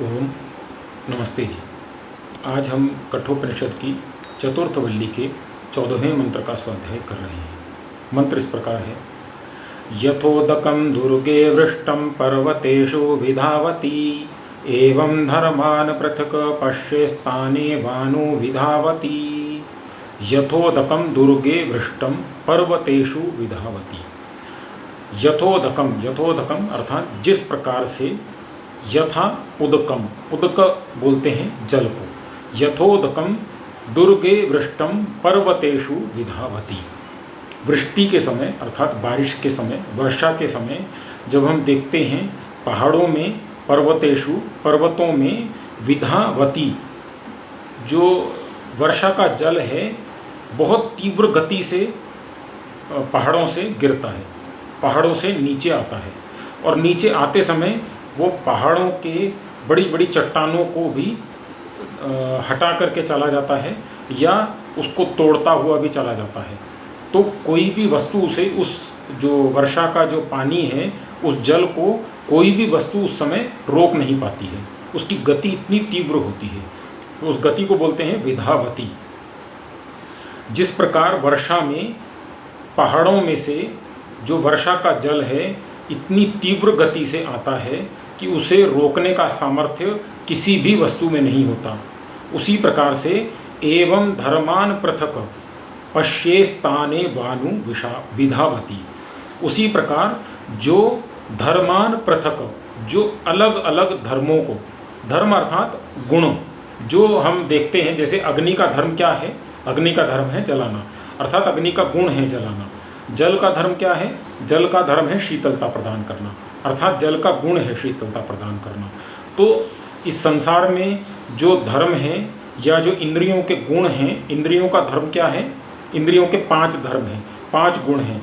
ओम नमस्ते जी। आज हम कठोपनिषद की चतुर्थ वल्ली के 14वें मंत्र का स्वाध्याय कर रहे हैं। मंत्र इस प्रकार है। यथोदकं दुर्गे वृष्टं पर्वतेषु विधावती एवं धर्मान् पृथक् पश्येस्ताने वानु विधावती। यथोदकं दुर्गे वृष्टं पर्वतेषु विधावती। यथोदकम अर्थात जिस प्रकार से, यथा उदकम, उदक बोलते हैं जल को, यथोदकम दुर्गे वृष्टम पर्वतेषु विधावती। वृष्टि के समय अर्थात बारिश के समय, वर्षा के समय जब हम देखते हैं पहाड़ों में, पर्वतेषु पर्वतों में, विधावती जो वर्षा का जल है बहुत तीव्र गति से पहाड़ों से गिरता है, पहाड़ों से नीचे आता है, और नीचे आते समय वो पहाड़ों के बड़ी बड़ी चट्टानों को भी हटा करके चला जाता है या उसको तोड़ता हुआ भी चला जाता है। तो कोई भी वस्तु उसे, उस जो वर्षा का जो पानी है, उस जल को कोई भी वस्तु उस समय रोक नहीं पाती है, उसकी गति इतनी तीव्र होती है। तो उस गति को बोलते हैं विधावती। जिस प्रकार वर्षा में पहाड़ों में से जो वर्षा का जल है इतनी तीव्र गति से आता है कि उसे रोकने का सामर्थ्य किसी भी वस्तु में नहीं होता, उसी प्रकार से एवं धर्मान पृथक पश्येस्ताने वानु विधावती। उसी प्रकार जो धर्मान पृथक, जो अलग अलग धर्मों को, धर्म अर्थात गुण, जो हम देखते हैं, जैसे अग्नि का धर्म क्या है? अग्नि का धर्म है जलाना, अर्थात अग्नि का गुण है जलाना। जल का धर्म क्या है? जल का धर्म है शीतलता प्रदान करना, अर्थात जल का गुण है शीतलता प्रदान करना। तो इस संसार में जो धर्म है या जो इंद्रियों के गुण हैं, इंद्रियों का धर्म क्या है? इंद्रियों के 5 धर्म हैं, 5 गुण हैं।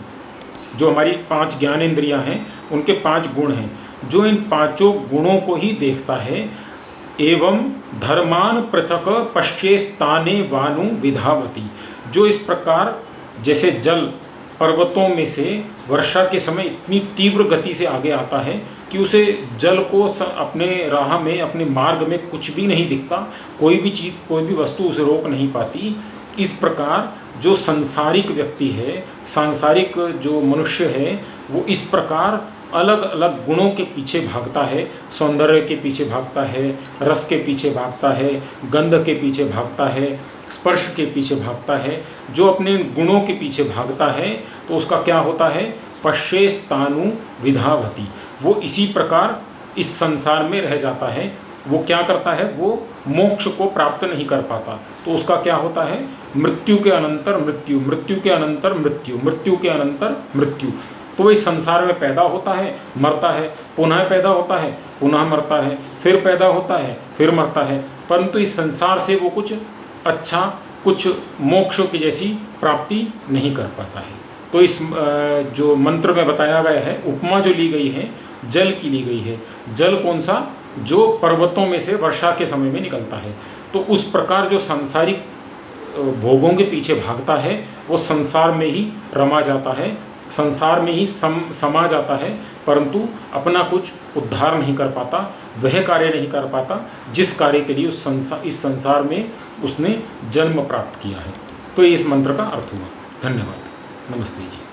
जो हमारी 5 ज्ञान इंद्रियां हैं उनके 5 गुण हैं। जो इन 5 गुणों को ही देखता है, एवं धर्मान पृथक पश्येस्ताने वानु विधावती। जो इस प्रकार जैसे जल पर्वतों में से वर्षा के समय इतनी तीव्र गति से आगे आता है कि उसे जल को अपने राह में, अपने मार्ग में कुछ भी नहीं दिखता, कोई भी चीज़, कोई भी वस्तु उसे रोक नहीं पाती। इस प्रकार जो सांसारिक व्यक्ति है, सांसारिक जो मनुष्य है, वो इस प्रकार अलग अलग गुणों के पीछे भागता है। सौंदर्य के पीछे भागता है, रस के पीछे भागता है, गंध के पीछे भागता है, स्पर्श के पीछे भागता है। जो अपने गुणों के पीछे भागता है तो उसका क्या होता है? पश्येस्तानु विधावती। वो इसी प्रकार इस संसार में रह जाता है। वो क्या करता है? वो मोक्ष को प्राप्त नहीं कर पाता। तो उसका क्या होता है? मृत्यु के अनंतर मृत्यु, मृत्यु के अनंतर मृत्यु, मृत्यु के अनंतर मृत्यु। तो वो इस संसार में पैदा होता है, मरता है, पुनः पैदा होता है, पुनः मरता है, फिर पैदा होता है, फिर मरता है, परंतु इस संसार से वो कुछ अच्छा, कुछ मोक्ष की जैसी प्राप्ति नहीं कर पाता है। तो इस जो मंत्र में बताया गया है, उपमा जो ली गई है जल की ली गई है। जल कौन सा? जो पर्वतों में से वर्षा के समय में निकलता है। तो उस प्रकार जो सांसारिक भोगों के पीछे भागता है वो संसार में ही रमा जाता है, संसार में ही समा जाता है, परंतु अपना कुछ उद्धार नहीं कर पाता, वह कार्य नहीं कर पाता जिस कार्य के लिए इस संसार में उसने जन्म प्राप्त किया है। तो ये इस मंत्र का अर्थ हुआ। धन्यवाद। नमस्ते जी।